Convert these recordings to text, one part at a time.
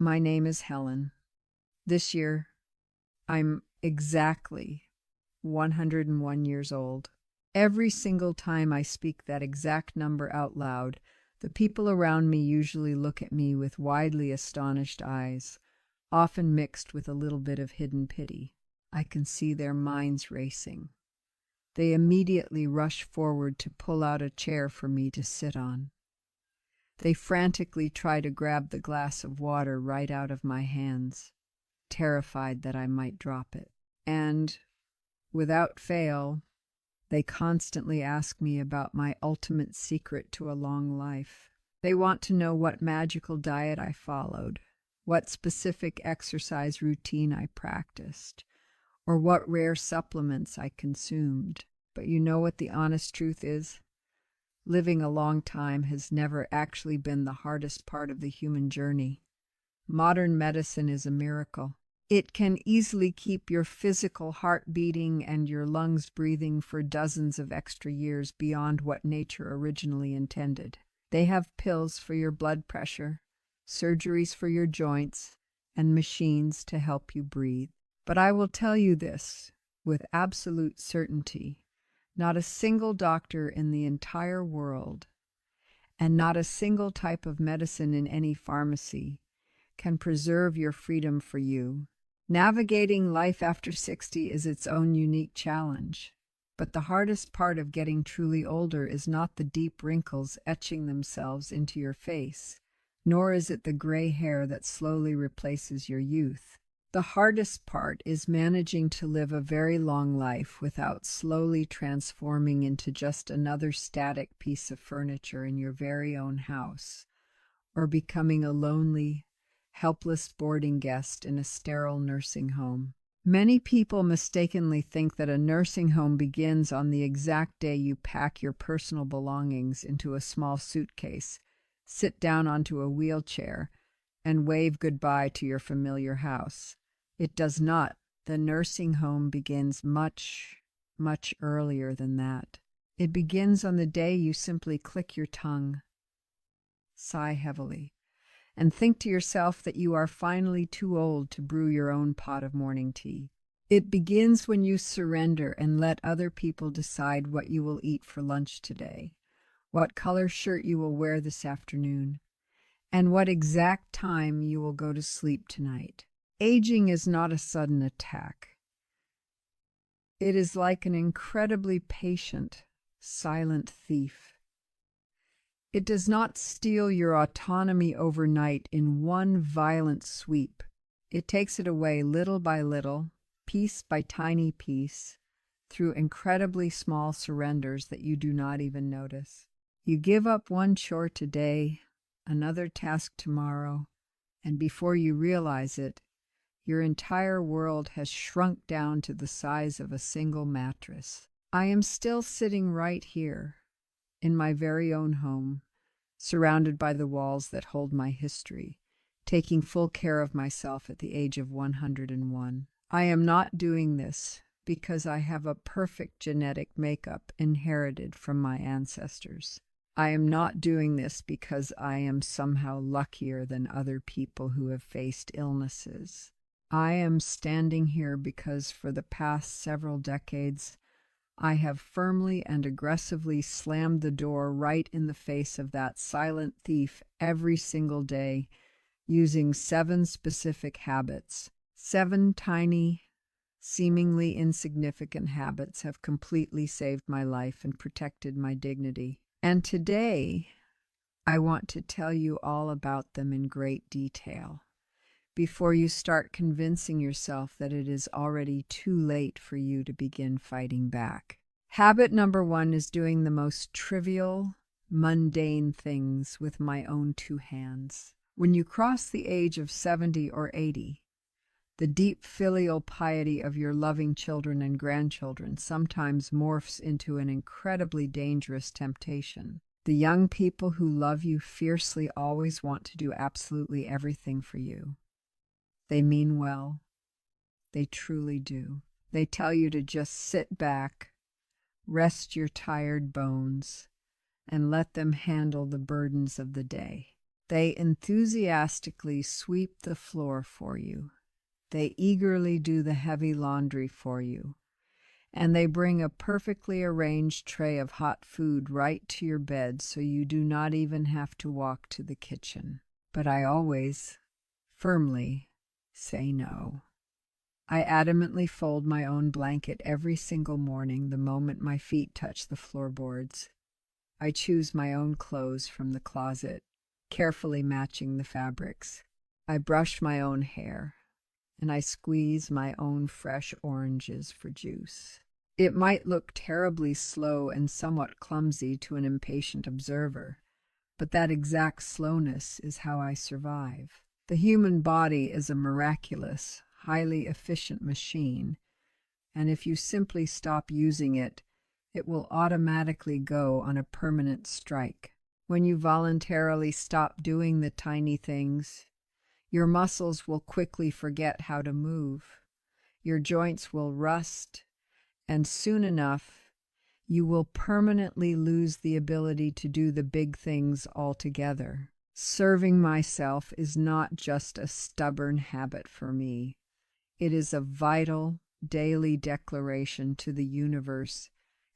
My name is Helen. This year, I'm exactly 101 years old. Every single time I speak that exact number out loud, the people around me usually look at me with widely astonished eyes, often mixed with a little bit of hidden pity. I can see their minds racing. They immediately rush forward to pull out a chair for me to sit on. They frantically try to grab the glass of water right out of my hands, terrified that I might drop it. And, without fail, they constantly ask me about my ultimate secret to a long life. They want to know what magical diet I followed, what specific exercise routine I practiced, or what rare supplements I consumed. But you know what the honest truth is? Living a long time has never actually been the hardest part of the human journey. Modern medicine is a miracle. It can easily keep your physical heart beating and your lungs breathing for dozens of extra years beyond what nature originally intended. They have pills for your blood pressure, surgeries for your joints, and machines to help you breathe. But I will tell you this with absolute certainty. Not a single doctor in the entire world, and not a single type of medicine in any pharmacy, can preserve your freedom for you. Navigating life after 60 is its own unique challenge, but the hardest part of getting truly older is not the deep wrinkles etching themselves into your face, nor is it the gray hair that slowly replaces your youth. The hardest part is managing to live a very long life without slowly transforming into just another static piece of furniture in your very own house, or becoming a lonely, helpless boarding guest in a sterile nursing home. Many people mistakenly think that a nursing home begins on the exact day you pack your personal belongings into a small suitcase, sit down onto a wheelchair, and wave goodbye to your familiar house. It does not. The nursing home begins much, much earlier than that. It begins on the day you simply click your tongue, sigh heavily, and think to yourself that you are finally too old to brew your own pot of morning tea. It begins when you surrender and let other people decide what you will eat for lunch today, what color shirt you will wear this afternoon, and what exact time you will go to sleep tonight. Aging is not a sudden attack. It is like an incredibly patient, silent thief. It does not steal your autonomy overnight in one violent sweep. It takes it away little by little, piece by tiny piece, through incredibly small surrenders that you do not even notice. You give up one chore today, another task tomorrow, and before you realize it, your entire world has shrunk down to the size of a single mattress. I am still sitting right here, in my very own home, surrounded by the walls that hold my history, taking full care of myself at the age of 101. I am not doing this because I have a perfect genetic makeup inherited from my ancestors. I am not doing this because I am somehow luckier than other people who have faced illnesses. I am standing here because for the past several decades, I have firmly and aggressively slammed the door right in the face of that silent thief every single day, using 7 specific habits. 7 tiny, seemingly insignificant habits have completely saved my life and protected my dignity. And today, I want to tell you all about them in great detail, before you start convincing yourself that it is already too late for you to begin fighting back. Habit number 1 is doing the most trivial, mundane things with my own 2 hands. When you cross the age of 70 or 80, the deep filial piety of your loving children and grandchildren sometimes morphs into an incredibly dangerous temptation. The young people who love you fiercely always want to do absolutely everything for you. They mean well. They truly do. They tell you to just sit back, rest your tired bones, and let them handle the burdens of the day. They enthusiastically sweep the floor for you. They eagerly do the heavy laundry for you. And they bring a perfectly arranged tray of hot food right to your bed so you do not even have to walk to the kitchen. But I always, firmly, say no. I adamantly fold my own blanket every single morning the moment my feet touch the floorboards. I choose my own clothes from the closet, carefully matching the fabrics. I brush my own hair, and I squeeze my own fresh oranges for juice. It might look terribly slow and somewhat clumsy to an impatient observer, but that exact slowness is how I survive. The human body is a miraculous, highly efficient machine, and if you simply stop using it, it will automatically go on a permanent strike. When you voluntarily stop doing the tiny things, your muscles will quickly forget how to move. Your joints will rust, and soon enough, you will permanently lose the ability to do the big things altogether. Serving myself is not just a stubborn habit for me. It is a vital, daily declaration to the universe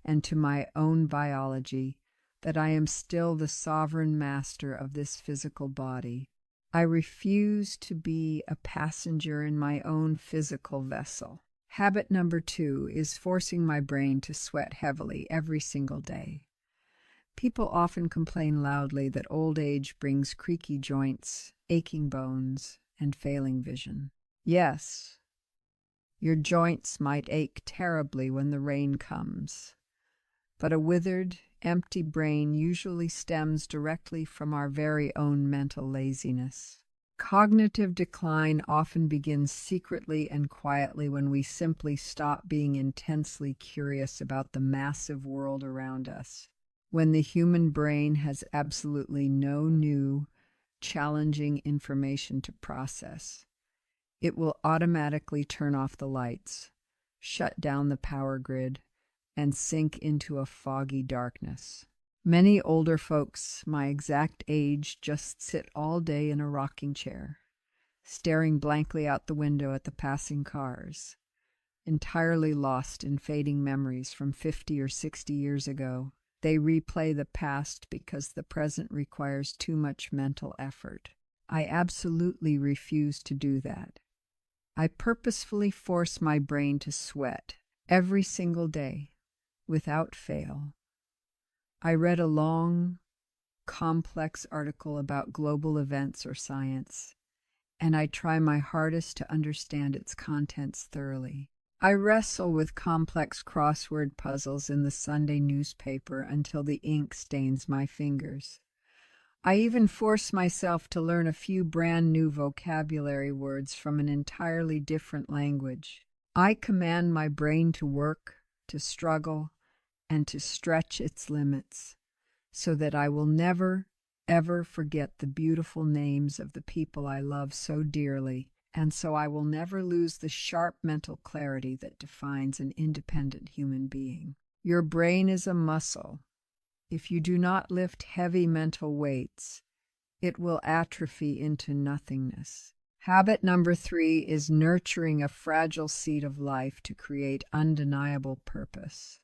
and to my own biology that I am still the sovereign master of this physical body. I refuse to be a passenger in my own physical vessel. Habit number 2 is forcing my brain to sweat heavily every single day. People often complain loudly that old age brings creaky joints, aching bones, and failing vision. Yes, your joints might ache terribly when the rain comes, but a withered, empty brain usually stems directly from our very own mental laziness. Cognitive decline often begins secretly and quietly when we simply stop being intensely curious about the massive world around us. When the human brain has absolutely no new, challenging information to process, it will automatically turn off the lights, shut down the power grid, and sink into a foggy darkness. Many older folks my exact age just sit all day in a rocking chair, staring blankly out the window at the passing cars, entirely lost in fading memories from 50 or 60 years ago. They replay the past because the present requires too much mental effort. I absolutely refuse to do that. I purposefully force my brain to sweat every single day, without fail. I read a long, complex article about global events or science, and I try my hardest to understand its contents thoroughly. I wrestle with complex crossword puzzles in the Sunday newspaper until the ink stains my fingers. I even force myself to learn a few brand new vocabulary words from an entirely different language. I command my brain to work, to struggle, and to stretch its limits, so that I will never, ever forget the beautiful names of the people I love so dearly, and so I will never lose the sharp mental clarity that defines an independent human being. Your brain is a muscle. If you do not lift heavy mental weights, it will atrophy into nothingness. Habit number 3 is nurturing a fragile seed of life to create undeniable purpose.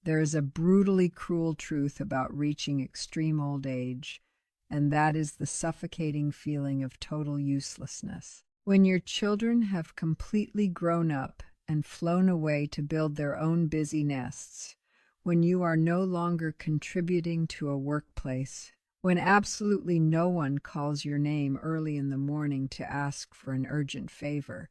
There is a brutally cruel truth about reaching extreme old age, and that is the suffocating feeling of total uselessness. When your children have completely grown up and flown away to build their own busy nests, when you are no longer contributing to a workplace, when absolutely no one calls your name early in the morning to ask for an urgent favor,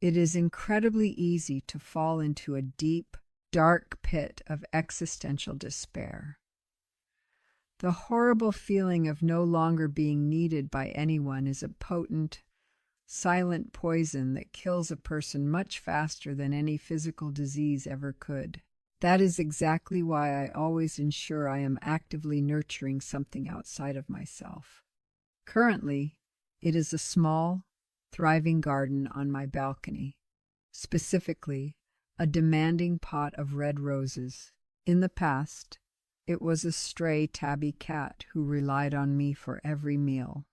it is incredibly easy to fall into a deep, dark pit of existential despair. The horrible feeling of no longer being needed by anyone is a potent, silent poison that kills a person much faster than any physical disease ever could. That is exactly why I always ensure I am actively nurturing something outside of myself. Currently, it is a small, thriving garden on my balcony, specifically a demanding pot of red roses. In the past, it was a stray tabby cat who relied on me for every meal.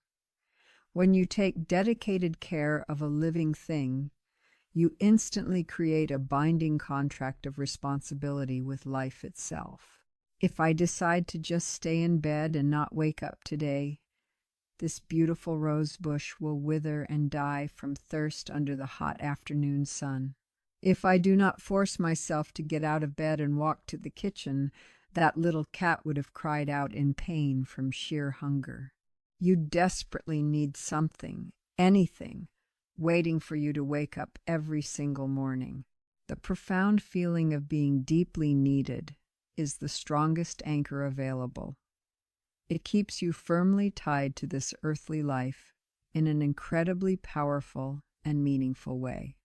When you take dedicated care of a living thing, you instantly create a binding contract of responsibility with life itself. If I decide to just stay in bed and not wake up today, this beautiful rose bush will wither and die from thirst under the hot afternoon sun. If I do not force myself to get out of bed and walk to the kitchen, that little cat would have cried out in pain from sheer hunger. You desperately need something, anything, waiting for you to wake up every single morning. The profound feeling of being deeply needed is the strongest anchor available. It keeps you firmly tied to this earthly life in an incredibly powerful and meaningful way.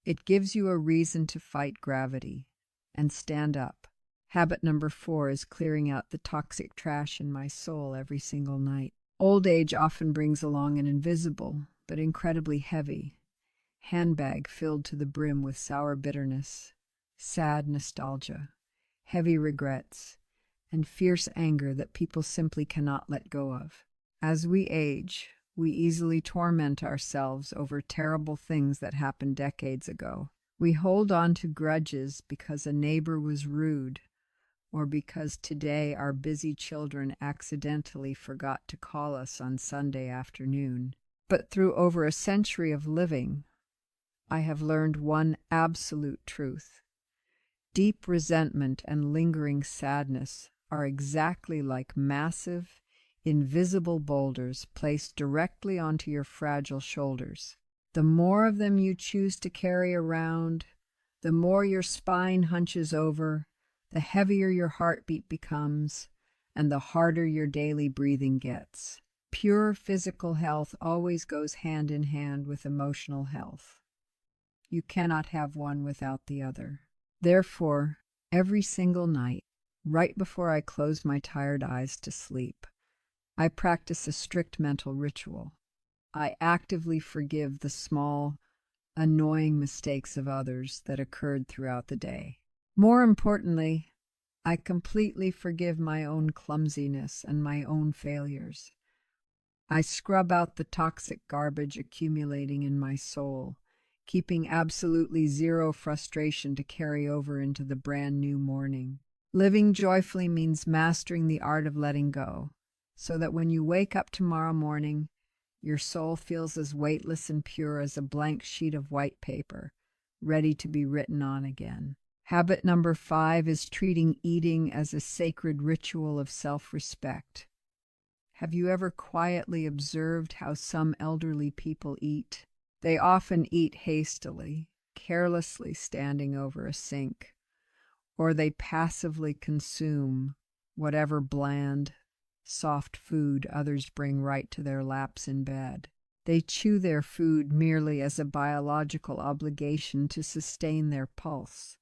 It gives you a reason to fight gravity and stand up. Habit number 4 is clearing out the toxic trash in my soul every single night. Old age often brings along an invisible, but incredibly heavy, handbag filled to the brim with sour bitterness, sad nostalgia, heavy regrets, and fierce anger that people simply cannot let go of. As we age, we easily torment ourselves over terrible things that happened decades ago. We hold on to grudges because a neighbor was rude, or because today our busy children accidentally forgot to call us on Sunday afternoon. But through over a century of living, I have learned one absolute truth. Deep resentment and lingering sadness are exactly like massive, invisible boulders placed directly onto your fragile shoulders. The more of them you choose to carry around, the more your spine hunches over, the heavier your heartbeat becomes, and the harder your daily breathing gets. Pure physical health always goes hand in hand with emotional health. You cannot have one without the other. Therefore, every single night, right before I close my tired eyes to sleep, I practice a strict mental ritual. I actively forgive the small, annoying mistakes of others that occurred throughout the day. More importantly, I completely forgive my own clumsiness and my own failures. I scrub out the toxic garbage accumulating in my soul, keeping absolutely zero frustration to carry over into the brand new morning. Living joyfully means mastering the art of letting go, so that when you wake up tomorrow morning, your soul feels as weightless and pure as a blank sheet of white paper, ready to be written on again. Habit number 5 is treating eating as a sacred ritual of self-respect. Have you ever quietly observed how some elderly people eat? They often eat hastily, carelessly standing over a sink, or they passively consume whatever bland, soft food others bring right to their laps in bed. They chew their food merely as a biological obligation to sustain their pulse,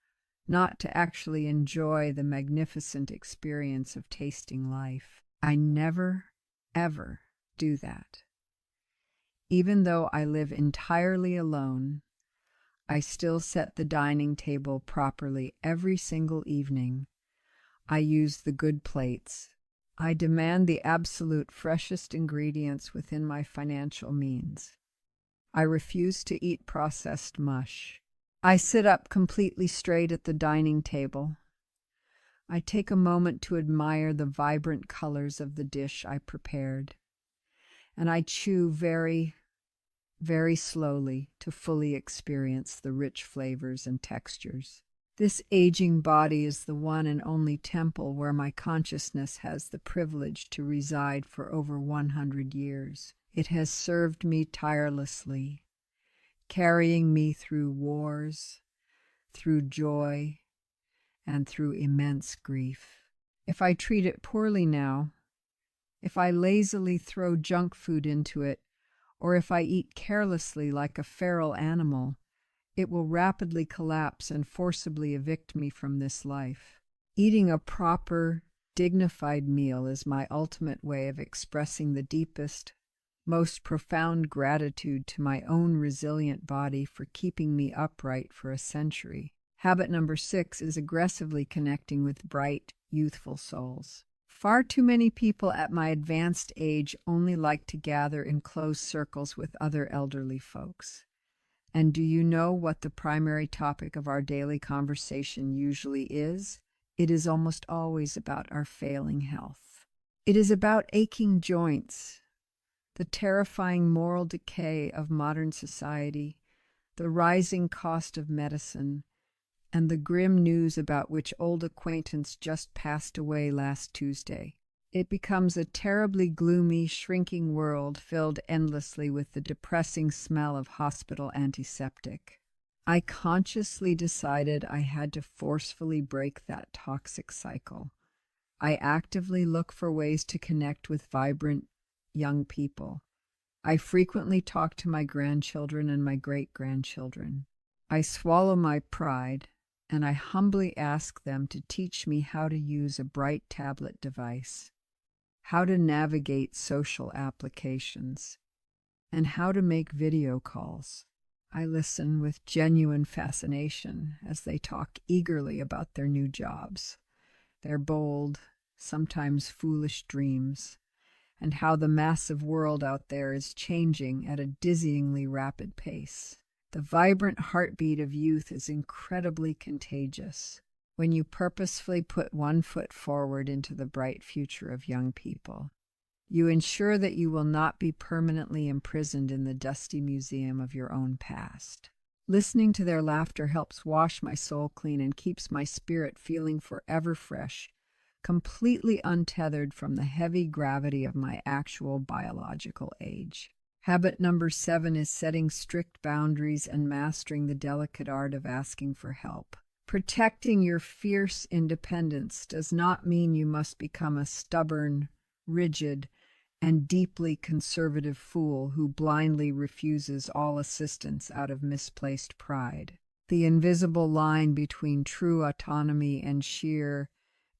not to actually enjoy the magnificent experience of tasting life. I never, ever do that. Even though I live entirely alone, I still set the dining table properly every single evening. I use the good plates. I demand the absolute freshest ingredients within my financial means. I refuse to eat processed mush. I sit up completely straight at the dining table. I take a moment to admire the vibrant colors of the dish I prepared, and I chew very, very slowly to fully experience the rich flavors and textures. This aging body is the one and only temple where my consciousness has the privilege to reside for over 100 years. It has served me tirelessly, carrying me through wars, through joy, and through immense grief. If I treat it poorly now, if I lazily throw junk food into it, or if I eat carelessly like a feral animal, it will rapidly collapse and forcibly evict me from this life. Eating a proper, dignified meal is my ultimate way of expressing the deepest, most profound gratitude to my own resilient body for keeping me upright for a century. Habit number 6 is aggressively connecting with bright, youthful souls. Far too many people at my advanced age only like to gather in close circles with other elderly folks. And do you know what the primary topic of our daily conversation usually is? It is almost always about our failing health. It is about aching joints, the terrifying moral decay of modern society, the rising cost of medicine, and the grim news about which old acquaintance just passed away last Tuesday. It becomes a terribly gloomy, shrinking world filled endlessly with the depressing smell of hospital antiseptic. I consciously decided I had to forcefully break that toxic cycle. I actively look for ways to connect with vibrant young people. I frequently talk to my grandchildren and my great-grandchildren. I swallow my pride, and I humbly ask them to teach me how to use a bright tablet device, how to navigate social applications, and how to make video calls. I listen with genuine fascination as they talk eagerly about their new jobs, their bold, sometimes foolish dreams, and how the massive world out there is changing at a dizzyingly rapid pace. The vibrant heartbeat of youth is incredibly contagious. When you purposefully put one foot forward into the bright future of young people, you ensure that you will not be permanently imprisoned in the dusty museum of your own past. Listening to their laughter helps wash my soul clean and keeps my spirit feeling forever fresh, completely untethered from the heavy gravity of my actual biological age. Habit number 7 is setting strict boundaries and mastering the delicate art of asking for help. Protecting your fierce independence does not mean you must become a stubborn, rigid, and deeply conservative fool who blindly refuses all assistance out of misplaced pride. The invisible line between true autonomy and sheer,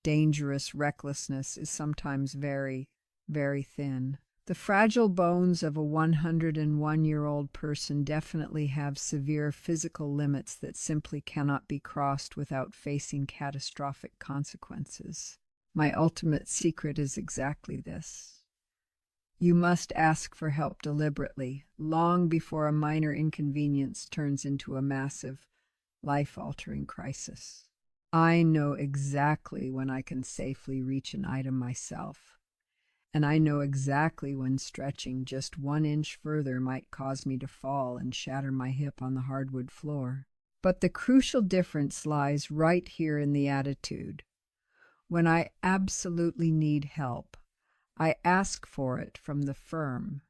dangerous recklessness is sometimes very, very thin. The fragile bones of a 101-year-old person definitely have severe physical limits that simply cannot be crossed without facing catastrophic consequences. My ultimate secret is exactly this. You must ask for help deliberately, long before a minor inconvenience turns into a massive, life-altering crisis. I know exactly when I can safely reach an item myself, and I know exactly when stretching just 1 inch further might cause me to fall and shatter my hip on the hardwood floor. But the crucial difference lies right here in the attitude. When I absolutely need help, I ask for it from the firm,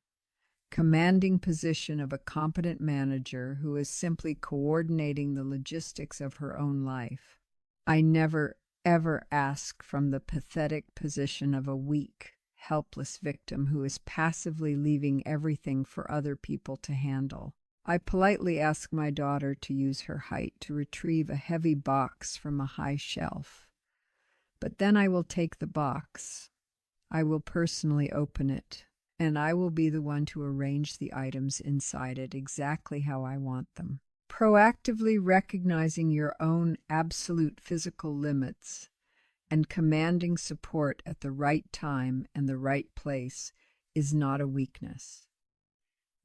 commanding position of a competent manager who is simply coordinating the logistics of her own life. I never, ever ask from the pathetic position of a weak, helpless victim who is passively leaving everything for other people to handle. I politely ask my daughter to use her height to retrieve a heavy box from a high shelf. But then I will take the box. I will personally open it, and I will be the one to arrange the items inside it exactly how I want them. Proactively recognizing your own absolute physical limits and commanding support at the right time and the right place is not a weakness.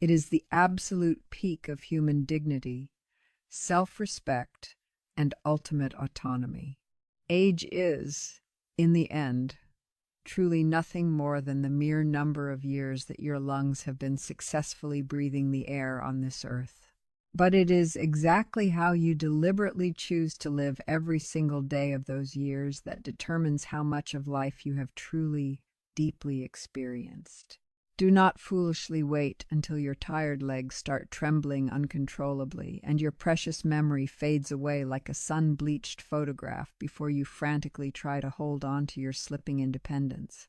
It is the absolute peak of human dignity, self-respect, and ultimate autonomy. Age is, in the end, truly nothing more than the mere number of years that your lungs have been successfully breathing the air on this earth. But it is exactly how you deliberately choose to live every single day of those years that determines how much of life you have truly, deeply experienced. Do not foolishly wait until your tired legs start trembling uncontrollably and your precious memory fades away like a sun-bleached photograph before you frantically try to hold on to your slipping independence.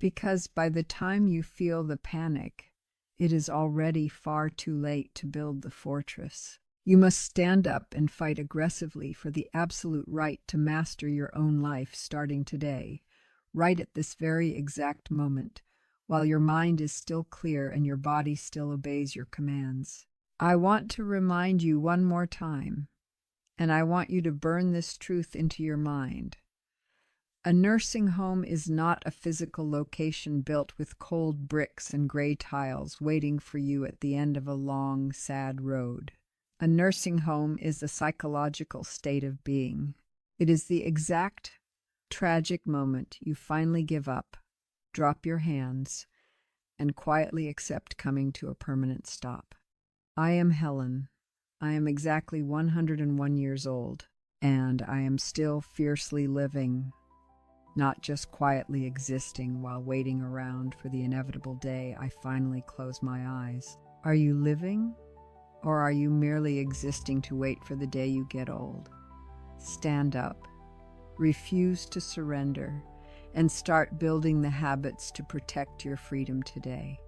Because by the time you feel the panic, it is already far too late to build the fortress. You must stand up and fight aggressively for the absolute right to master your own life starting today, right at this very exact moment, while your mind is still clear and your body still obeys your commands. I want to remind you one more time, and I want you to burn this truth into your mind. A nursing home is not a physical location built with cold bricks and gray tiles waiting for you at the end of a long, sad road. A nursing home is a psychological state of being. It is the exact tragic moment you finally give up, drop your hands, and quietly accept coming to a permanent stop. I am Helen. I am exactly 101 years old, and I am still fiercely living, not just quietly existing while waiting around for the inevitable day I finally close my eyes. Are you living, or are you merely existing to wait for the day you get old? Stand up, refuse to surrender, and start building the habits to protect your freedom today.